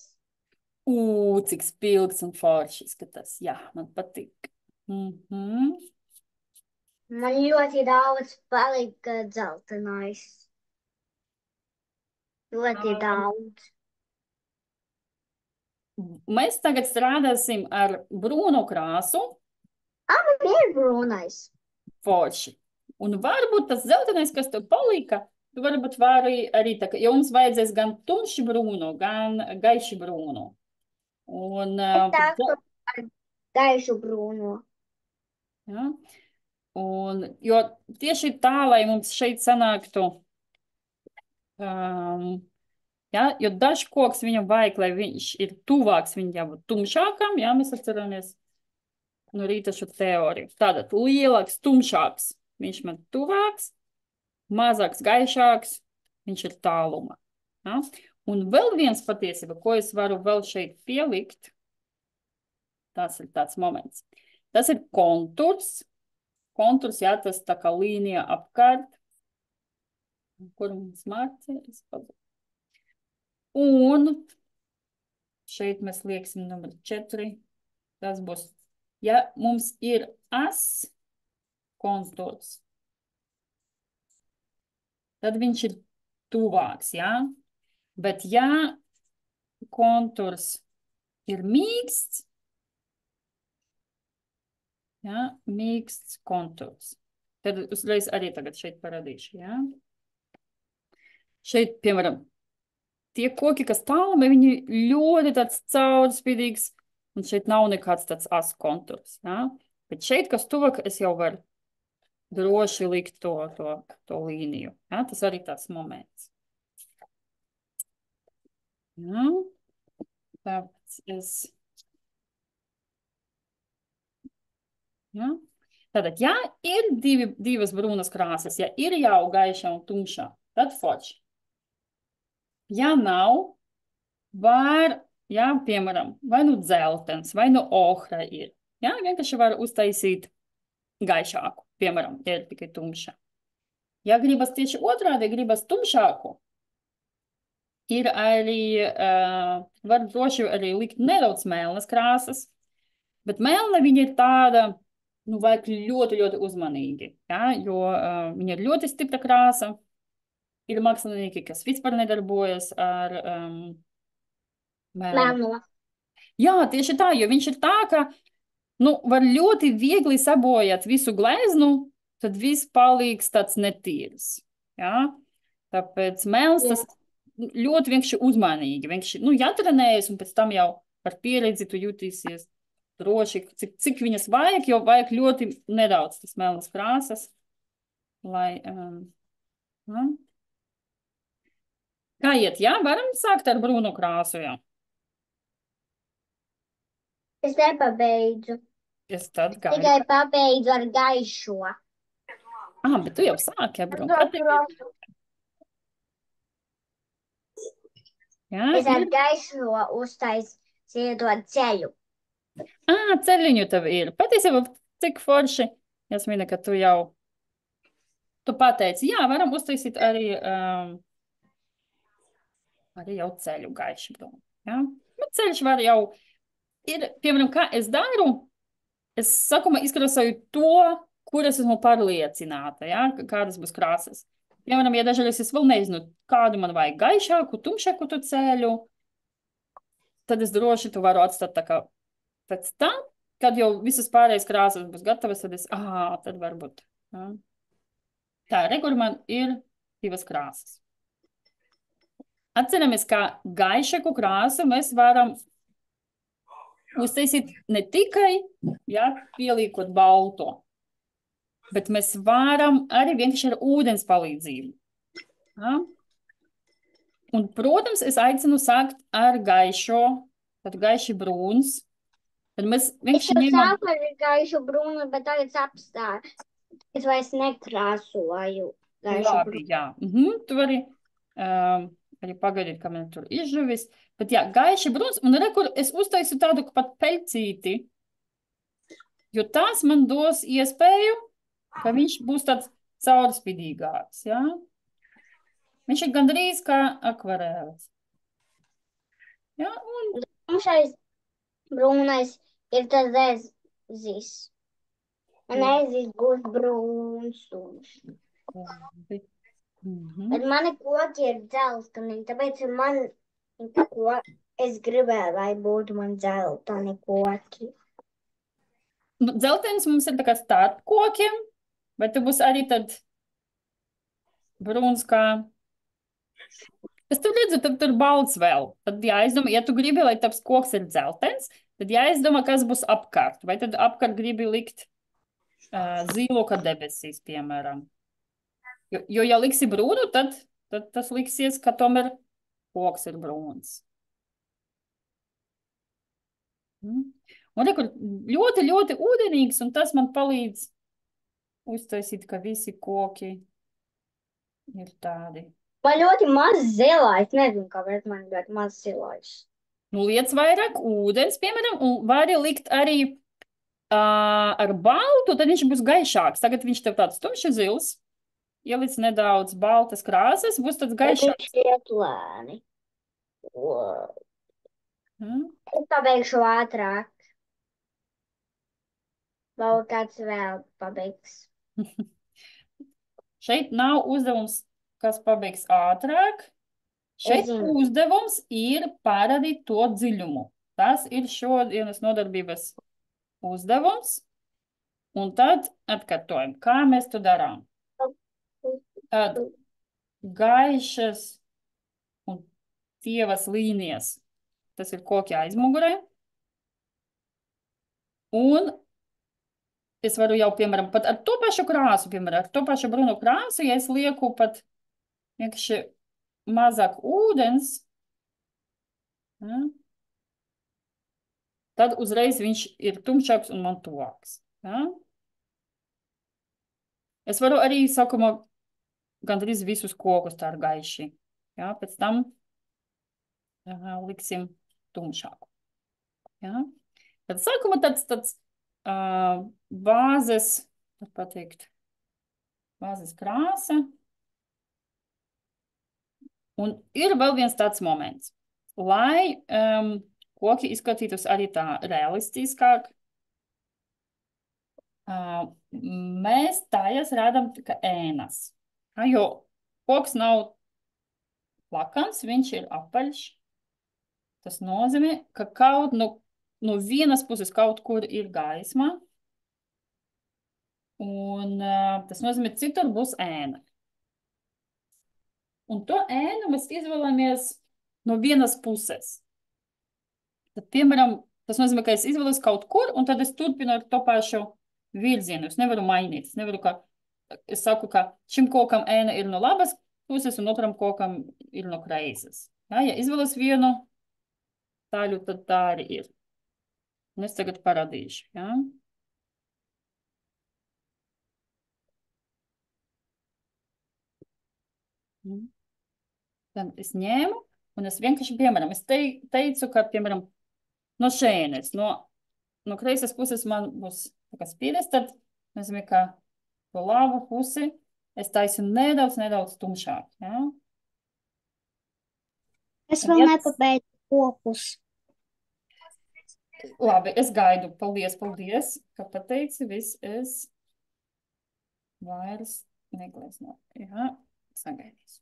Cik spilgts un forši izskatās. Jā, man patīk. Man ļoti daudz palika dzeltenais. Ļoti daudz. Mēs tagad strādāsim ar brūnu krāsu. Man ir brūnais. Forši. Un varbūt tas zeltenais, kas tev palika, tu varbūt vari arī tā, ka jums vajadzēs gan tumši brūnu, gan gaiši brūnu. Un, ar gaišu brūnu. Ja? Un, jo tieši tā, lai mums šeit sanāktu, ja? Jo dažs koks viņam vajag, lai viņš ir tuvāks, viņam jābūt tumšākam, ja? Mēs atceramies no rīta šo teoriju. Tātad lielāks, tumšāks, viņš man tuvāks, mazāks, gaišāks, viņš ir tāluma. Ja? Un vēl viens patiesība, ko es varu vēl šeit pielikt, tas ir tāds moments. Tas ir konturs. Konturs, jā, tas tā kā līnija apkārt. Kur mums mācīs? Un šeit mēs lieksim numur 4. Tas būs, ja mums ir as konturs, tad viņš ir tuvāks, jā. Bet ja konturs ir mīksts, ja, mīksts konturs, tad uzreiz arī tagad šeit parādīšu, ja. Šeit, piemēram, tie koki, kas tālumē, viņi ļoti tāds caurspīdīgs, un šeit nav nekāds tāds as konturs, ja. Bet šeit, kas tuvāk, es jau varu droši likt to līniju, ja. Tas arī tāds moments. Ja. Tāpēc es... Ja? Tātad, ja ir divas brūnas krāsas, ja ir jau gaiša un tumša, tad forši. Ja nav, var, ja, piemēram, vai nu dzeltens, vai nu ohra ir. Ja? Vienkārši var uztaisīt gaišāku, piemēram, ja ir tikai tumša. Ja gribas tieši otrādi, gribas tumšāku, ir arī, var droši arī likt nedaudz melnas krāsas, bet melna viņa ir tāda, vajag ļoti, ļoti uzmanīgi, ja? Jo viņa ir ļoti stipra krāsa. Ir mākslinieki, kas vispār nedarbojas ar melno. Jā, tieši tā, jo viņš ir tā, ka var ļoti viegli sabojāt visu gleznu, tad viss paliks tāds netīrs. Ja? Tāpēc melns tas ļoti vienkārši uzmanīgi. Vienkārši, jātrenējas un pēc tam jau ar pieredzi tu jutīsies droši, cik viņas vajag, jo vajag ļoti nedaudz tas melnas krāsas, lai... Kā iet, jā? Varam sākt ar brūnu krāsu, jā? Es nepabeidzu. Es tad gaidu. Tikai pabeidzu ar gaišo. Bet tu jau sāki ar brūnu. Es ar gaišo uztaisīju to ceļu. Ceļiņu tev ir. Patiesībā, cik forši, Jasmīna, ka tu pateici, jā, varam uztaisīt arī jau ceļu gaiši. Ja? Bet ceļš var jau, ir, piemēram, kā es daru, es sākumā izkrāsoju to, kur es esmu pārliecināta, ja? Kādas būs krāsas. Piemēram, ja dažreiz es vēl nezinu, kādu man vajag gaišāku, tumšāku tu ceļu, tad es droši tu varu atstāt tā kā pēc tam, kad jau visas pārējais krāsas būs gatavas, tad es, tad varbūt. Ja. Tā, rekur man ir 2 krāsas. Atceramies, ka gaišāku krāsu mēs varam uztaisīt ne tikai, ja, pieliekot balto, bet mēs varam arī vienkārši ar ūdens palīdzību. Ja. Un, protams, es aicinu sākt ar gaišo tad gaiši brūns. Tad mēs Es vienkārši jau ņemam. sāku ar gaišu brūnu, bet tagad apstāju. Es vairs nekrāsoju gaišu Labi, brūnu. jā. Tu vari arī pagaidīt, kamēr tur izžuvis. Bet jā, gaiši brūns. Un re, kur es uztaisu tādu pat peļcīti, jo tas man dos iespēju, ka viņš būs tāds caurspīdīgāks, jā? Viņš ir gandrīz kā akvarēlis. Jā, un Tumšais brūnais ir tas ezis. Un ezis būs brūns tumšs. labi. Bet mani koki ir dzelteni, tāpēc es gribēju, lai būtu man dzelteni koki. Nu, dzeltenis mums ir tā kā starp kokiem, bet tu būs arī tad brūns kā. Es tur redzu, tad tur balts vēl. Tad jāizdomā, ja tu gribi, lai taps koks ir dzeltens, tad jāizdomā, kas būs apkārt. Vai tad apkārt gribi likt zilo, kā debesīs, piemēram. Jo ja liksi brūnu, tad tas liksies, ka tomēr koks ir brūns. Un rekur ļoti, ļoti ūdenīgs, un tas man palīdz uztaisīt, ka visi koki ir tādi. Man ļoti maz zilais, nezinu, kāpēc man ļoti maz zilais. Nu, liec vairāk ūdens, piemēram, un vari likt arī ar baltu, tad viņš būs gaišāks. Tagad viņš tev tāds tumši zils. Ielic nedaudz baltas krāsas, būs tāds gaišāks. Viņš iet lēni. Es pabeigšu ātrāk. Vēl kāds vēl pabeigs. Šeit nav uzdevums, kas pabeigs ātrāk. Šeit zinu. uzdevums ir parādīt to dziļumu. Tas ir šodienas nodarbības uzdevums. Un tad atkārtojam, kā mēs to darām. Tad gaišas un tievas līnijas. Tas ir koki aizmugurē. Un es varu jau, piemēram, pat ar to pašu krāsu, piemēram, ar to pašu brūnu krāsu, ja es lieku pat vienkārši mazāk ūdens, ja, tad uzreiz viņš ir tumšāks un man tuvāks. Ja. Es varu arī sākumā gandrīz visus kokus tā ar gaiši. Ja, pēc tam liksim tumšāku. Ja. Tad sākumā tāds bāzes, var pateikt, bāzes krāsa. Un ir vēl viens tāds moments, lai koki izskatītos arī tā realistiskāk. Mēs tājas rādām tikai ēnas, jo koks nav plakans, viņš ir apaļš. Tas nozīmē, ka kaut no vienas puses kaut kur ir gaisma, un tas nozīmē, citur būs ēna. Un to ēnu mēs izvēlamies no vienas puses. Tad, piemēram, tas nozīmē, ka es izvēlos kaut kur, un tad es turpinu ar to pašu virzienu. Es nevaru mainīt. Es saku, ka šim kokam ēna ir no labas puses, un otram kokam ir no kreisas. Ja izvēlos vienu daļu, tad tā arī ir. Un es tagad parādīšu. Ja? Tad es ņēmu, un es vienkārši, piemēram, es teicu, ka, piemēram, no šejienes, no kreisas puses man būs spīdes, tad nozīmē, ka to labu pusi es taisu nedaudz tumšāk. Ja? Es vēl nepabeidzu kokus. Labi, es gaidu. Paldies, ka pateici. Viss es vairs negleznoju. Jā, sagaidīšu.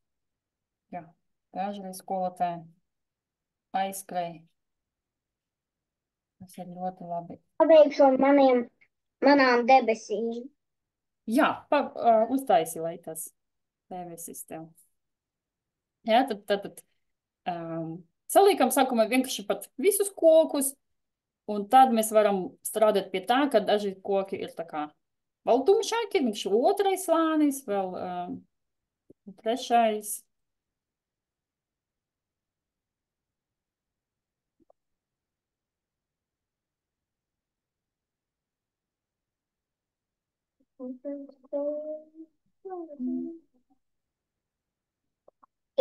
Jā, dažreiz skolotāji aizskrēja. Tas ir ļoti labi. Pabeigšu ar manām debesīm. Jā, uztaisi, lai tas debesis tev. Jā, tad salīkam sākumā vienkārši pat visus kokus, un tad mēs varam strādāt pie tā, ka daži koki ir tā kā vēl tumšāki, viņš otrais slānis, vēl trešais.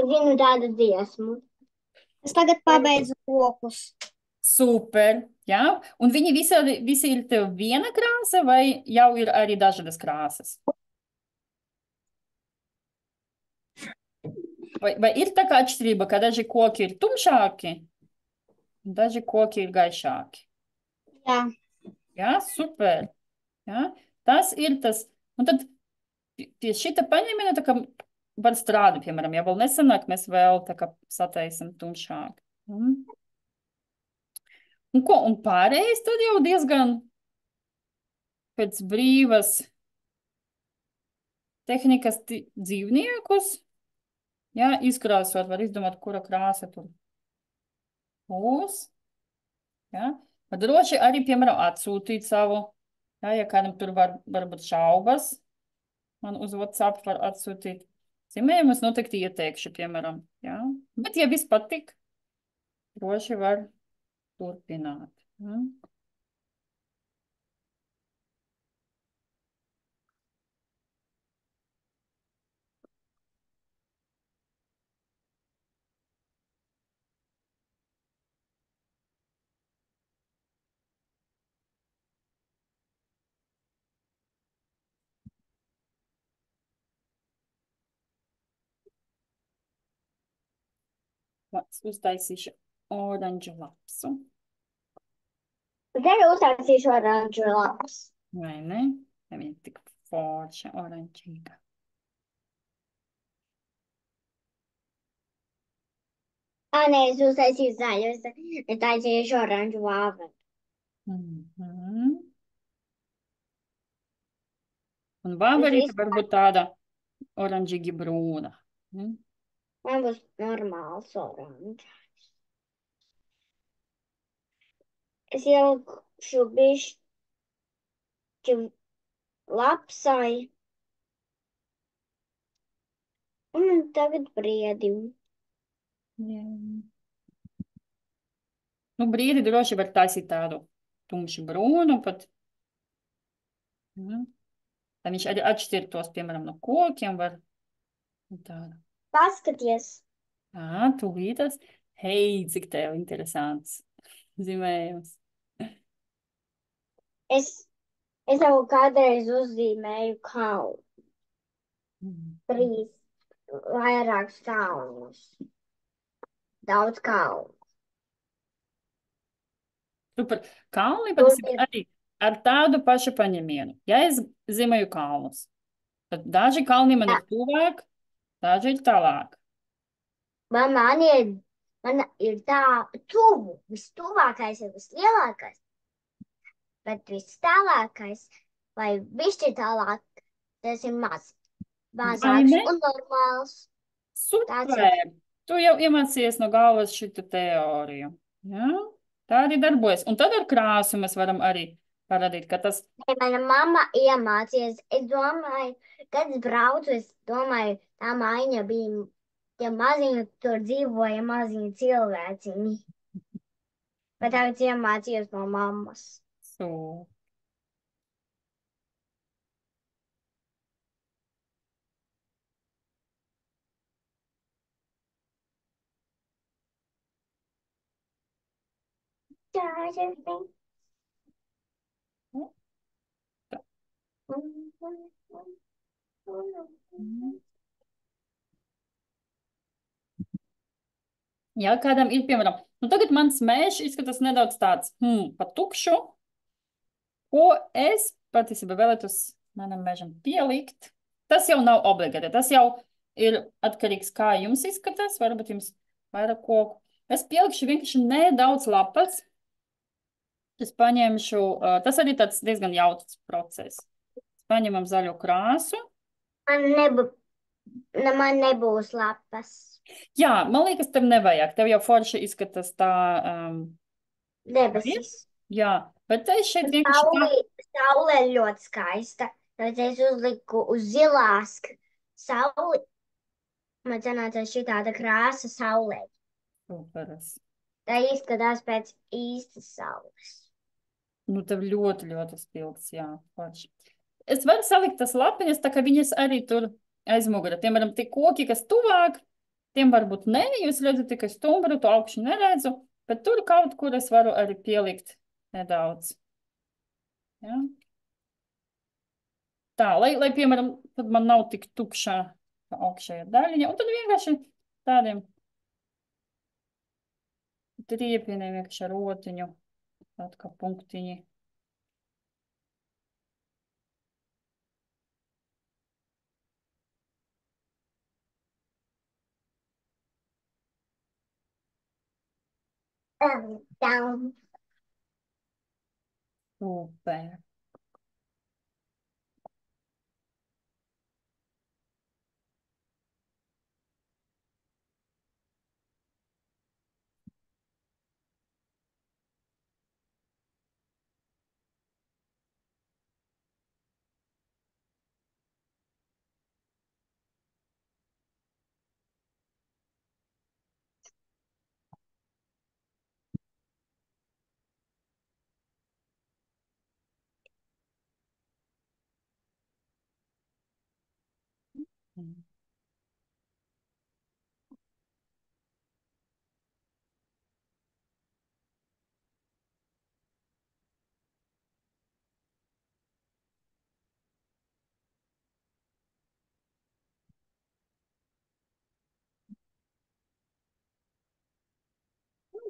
Es zinu tādu dziesmu. Es tagad pabeidzu kokus. Super, jā. Un viņi visi ir tev viena krāsa vai jau ir arī dažādas krāsas? Vai ir tā kā atšķirība, ka daži koki ir tumšāki, un daži koki ir gaišāki? Jā. Jā, super. Jā, tas ir tas. Un tad pie šita paņēmiena tā kā var strādāt, piemēram, ja vēl nesanāk, mēs vēl tā kā sataisim tumšāk. Un ko, un pārējais tad jau diezgan pēc brīvas tehnikas dzīvniekus, jā, izkrāsot, var izdomāt, kura krāsa tur būs, jā. Var droši arī, piemēram, atsūtīt savu, jā, ja kādam tur varbūt šaubas, man uz WhatsApp var atsūtīt zīmējumus, noteikti ieteikšu, piemēram, jā. Bet, ja viss patik, droši var turpināt. Uztaisīšu oranžu lapsu. Bet arī uztaisīšu oranžu lapas. Vai ne? Ja viņa tik forša, oranžīga. Nē, es uztaisīju zaļu. Es taisīšu oranžu vāveru. Un vāverīte varbūt tāda oranžīgi brūna. Man būs normāls oranžs. Es ielikšu bišķi lapsai. Un tagad briedim. Jā. Nu, brīdi droši var taisīt tādu tumši brūnu pat. Tā viņš arī atšķirtos, piemēram, no kokiem var. Tāda. Paskaties. Tūlītas. Hei, cik tev interesants zīmējums. Es jau kādreiz uzzīmēju kalnu. 3 vairākus kalnus. Daudz kalnu. Super. Kalni patiesībā arī ar tādu pašu paņemienu. Ja es zīmēju kalnus, tad daži kalni man ir tuvāk, daži ir tālāk. Man ir tā tuvu. Vistuvākais ir vislielākais. Bet vistālākais vai bišķi tālāk, tas ir maz. Mazāks un normāls. Super. Tu jau iemācījies no galvas šitu teoriju. Jā? Tā arī darbojas. Un tad ar krāsu mēs varam arī parādīt, ka tas... Mana mamma iemācījās. Es domāju, kad es braucu, es domāju, tā mājiņa bija, tie maziņi, tur dzīvoja maziņi cilvēciņi. Bet tagad iemācījos no mammas. Ja kādam ir, piemēram, nu tagad mans mežs izskatās nedaudz tāds, pa tukšu, ko es patiesībā vēlētos manam mežam pielikt. Tas jau nav obligāti, tas jau ir atkarīgs, kā jums izskatās, varbūt jums vairāk koku. Es pielikšu vienkārši nedaudz lapas. Es paņemšu, tas arī tāds diezgan jautrs process. Paņemam zaļo krāsu. Man nebūs lapas. Jā, man liekas, tev nevajag. Tev jau forši izskatās tā... Debesis. Jā, bet es šeit vienkārši... Saule ir ļoti skaista. Tad es uzliku uz zilās sauli. Man sanāca šī tāda krāsa saulē. Superas. Tā izskatās pēc īstas saules. Nu, tev ļoti, ļoti spilgts, jā, forši. es varu salikt tas lapiņas, tā ka viņas arī tur aiz mugura. Piemēram, tie koki, kas tuvāk, tiem varbūt ne, jūs redzat tikai stumbru, to augšu neredzu, bet tur kaut kur es varu arī pielikt nedaudz. Ja? Tā, lai piemēram, tad man nav tik tukšā augšējā daļiņa, un tad vienkārši tādiem triepieniem vienkārši ar rotiņu, tād kā punktiņi. Down. Super.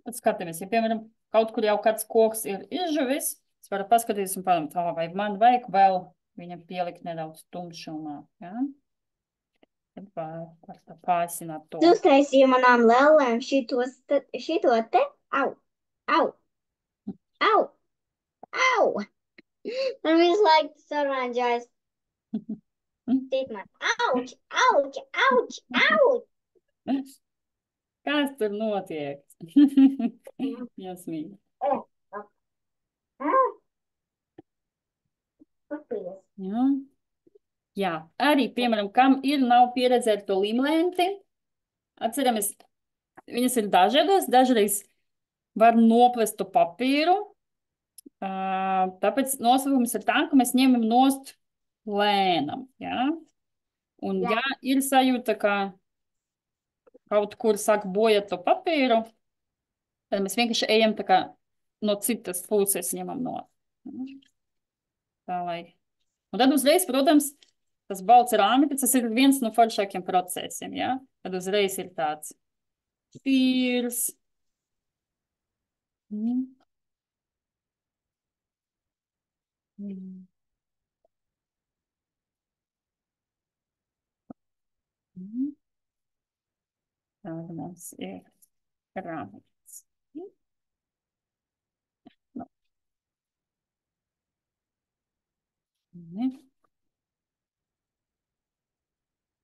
Tad skatāmies, ja, piemēram, kaut kur jau kāds koks ir izžuvis, es varu paskatīties un padomāt, vai man vajag vēl viņam pielikt nedaudz tumšumā, ja? Tad var tā pārsināt to. Tu uztaisīji manām lēlēm šito te? Au, au, au, au. Man visu laiku tas oranžais. Tit man. Auč, auč, auč, auč. Kas tur notiek? Jāsmīgi. Jā. Jā, arī, piemēram, kam nav pieredze ar to limlenti, atceramies, viņas ir dažādas, dažreiz var noplest to papīru, tāpēc nosaukums ir tā, ka mēs ņemam nost lēnam, jā? Un ja ir sajūta, ka kaut kur sāk bojāt to papīru, tad mēs vienkārši ejam tā kā no citas puses ņemam no. Tā, lai. Un tad uzreiz, protams, tas balts rāmītis, tas ir viens no foršākiem procesiem, ja? Tad uzreiz ir tāds tīrs. Tāda mums ir rāmītis.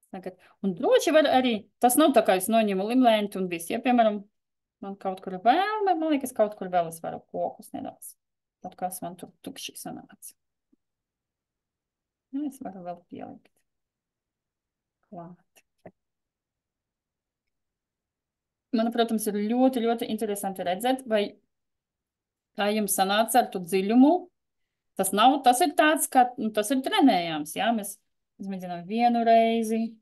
Tagad. Un droši var arī, tas nav tā kā es noņemu limlēnti un viss, ja, piemēram, man kaut kur vēl, man liekas, kaut kur vēl es varu kokus nedaudz. Tad kas man tur tukši sanāca. Ja, es varu vēl pielikt klāt. Man, protams, ir ļoti, ļoti interesanti redzēt, vai kā jums sanāca ar to dziļumu. Tas ir tāds, kā, tas ir trenējams, jā, mēs izmēģinām vienu reizi,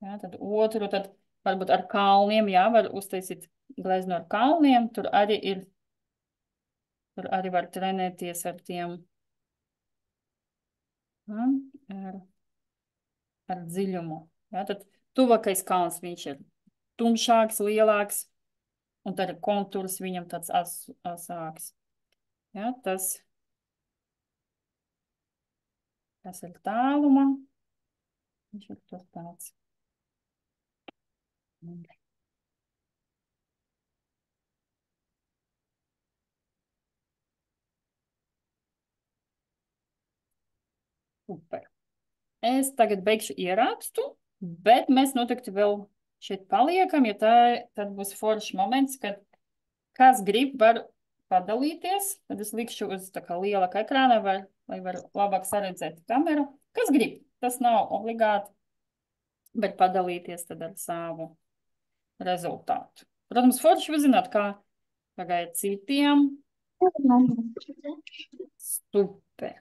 jā, tad otru, tad varbūt ar kalniem, jā, var uztaisīt gleznu ar kalniem, tur arī var trenēties ar tiem, ar dziļumu, jā, tad tuvākais kalns viņš ir tumšāks, lielāks, un tad kontūrs viņam tāds asāks, jā, tas ir tālumā. Viņš ir tur tāds. Super. Es tagad beigšu ierakstu, bet mēs noteikti vēl šeit paliekam, jo tad būs foršs moments, kad kas grib, var padalīties. Tad es likšu uz tā kā lielāka ekrāna, lai var labāk saredzēt kameru. Kas grib? Tas nav obligāti, bet padalīties tad ar savu rezultātu. Protams, forši uzzināt, kā pagāja citiem. Super.